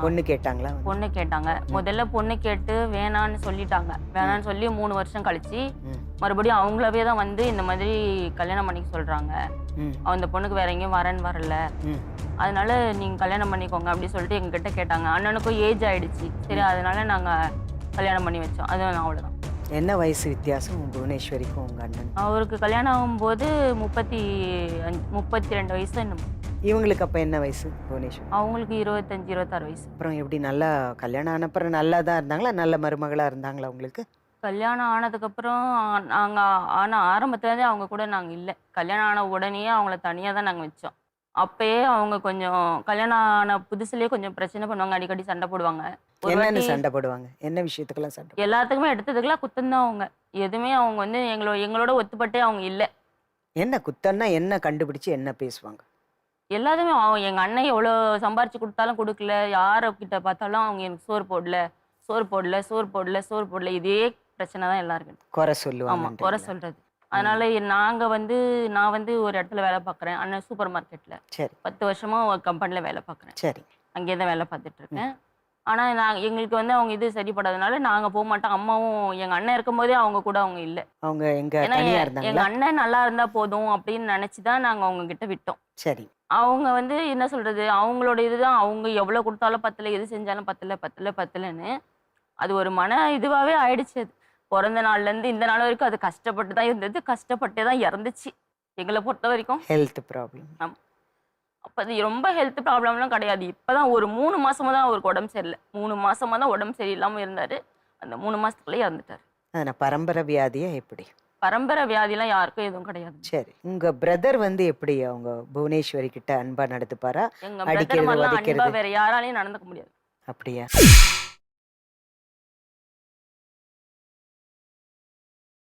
பொண்ணு கேட்டாங்களா? பொண்ணு கேட்டாங்க. முதல்ல பொண்ணு கேட்டு வேணான்னு சொல்லிட்டாங்க. வேணான்னு சொல்லி 3 வருஷம் கழிச்சு மறுபடியும் அவங்களாவே தான் வந்து இந்த மாதிரி கல்யாணம் பண்ணிக்க சொல்றாங்க. அந்த பொண்ணுக்கு வேற எங்கேயும் வரேன்னு வரல, அதனால நீங்க கல்யாணம் பண்ணிக்கோங்க அப்படி சொல்லிட்டு எங்ககிட்ட கேட்டாங்க. அண்ணனுக்கும் ஏஜ் ஆயிடுச்சு. சரி, அதனால நாங்க கல்யாணம் பண்ணி வச்சோம். அது அவ்வளவுதான். என்ன வயசு வித்தியாசம் புவனேஸ்வரிக்கும் உங்க அண்ணன்? அவருக்கு கல்யாணம் ஆகும்போது 32 வயசு என்னமோ. இவங்களுக்கு அப்ப என்ன வயசு புவனேஸ்வரி? அவங்களுக்கு 25 26 வயசு. அப்புறம் எப்படி நல்லா கல்யாணம் ஆன அப்புறம் நல்லா தான் இருந்தாங்களா? நல்ல மருமகளா இருந்தாங்களா உங்களுக்கு? கல்யாணம் ஆனதுக்கப்புறம் ஆனால் ஆரம்பத்துலேருந்தே அவங்க கூட நாங்கள் இல்லை. கல்யாணம் ஆன உடனேயே அவங்கள தனியாக தான் நாங்கள் வச்சோம். அப்பயே அவங்க கொஞ்சம் கல்யாணம் ஆன புதுசுலேயே கொஞ்சம் பிரச்சனை பண்ணுவாங்க, அடிக்கடி சண்டை போடுவாங்க. என்னென்ன சண்டை போடுவாங்க? என்ன விஷயத்துக்கெல்லாம் சண்டை? எல்லாத்துக்குமே எடுத்ததுக்கெல்லாம் குத்தந்தான் அவங்க. எதுவுமே அவங்க வந்து எங்களோட ஒத்துப்பட்டே அவங்க இல்லை. என்ன குத்தன்னா என்ன கண்டுபிடிச்சு என்ன பேசுவாங்க? எல்லாத்துமே எங்கள் அண்ணன் எவ்வளோ சம்பாரிச்சு கொடுத்தாலும் கொடுக்கல, யார்கிட்ட பார்த்தாலும் அவங்க எனக்கு சோறு போடல, சோறு போடல, சோறு போடல, சோறு போடல, இதே பிரச்சனை தான் எல்லாருக்கும். குறை சொல்லுவாங்க. ஆமாம், குறை சொல்றது. அதனால நான் வந்து ஒரு இடத்துல வேலை பார்க்குறேன், அண்ணன் சூப்பர் மார்க்கெட்டில். சரி. 10 வருஷமா ஒரு கம்பெனியில் வேலை பார்க்குறேன். சரி. அங்கேயே தான் வேலை பார்த்துட்டு இருக்கேன். ஆனால் எங்களுக்கு வந்து அவங்க இது சரிப்படாதனால நாங்கள் போக மாட்டோம். அம்மாவும் எங்கள் அண்ணன் இருக்கும்போதே அவங்க கூட அவங்க இல்லை. அவங்க எங்க ஏன்னா தனியா இருந்தாங்களா? எங்கள் அண்ணன் நல்லா இருந்தால் போதும் அப்படின்னு நினச்சி தான் நாங்கள் அவங்க கிட்ட விட்டோம். சரி. அவங்க வந்து என்ன சொல்றது, அவங்களோட இதுதான், அவங்க எவ்வளோ கொடுத்தாலும் பத்தல, எது செஞ்சாலும் பத்தலன்னு அது ஒரு மன இதுவாகவே ஆயிடுச்சு. அது பிறந்த நாள்லேருந்து இந்த நாள் வரைக்கும் அது கஷ்டப்பட்டு தான் இருந்தது, கஷ்டப்பட்டே தான் இறந்துச்சு எங்களை பொறுத்த வரைக்கும். Health problem. ஆமாம். அப்போ அது ரொம்ப ஹெல்த் ப்ராப்ளம்லாம் கிடையாது. இப்போ தான் ஒரு 3 மாசமா தான் அவருக்கு உடம்பு சரியில்லை. 3 மாசமா தான் உடம்பு சரியில்லாமல் இருந்தார். அந்த 3 மாசத்துக்குள்ளே இறந்துட்டார். அதனால் பரம்பரை வியாதியா எப்படி? பரம்பரை வியாதிலாம் யாருக்கும் எதுவும் கிடையாது. சரி. உங்க பிரதர் வந்து எப்படி அவங்க புவனேஸ்வரி கிட்ட அன்பா நடந்துப்பாரா? எங்க பிரதர் மாதிரிலாம் அன்பா வேற யாராலையும் நடந்துக்க முடியாது. அப்படியா?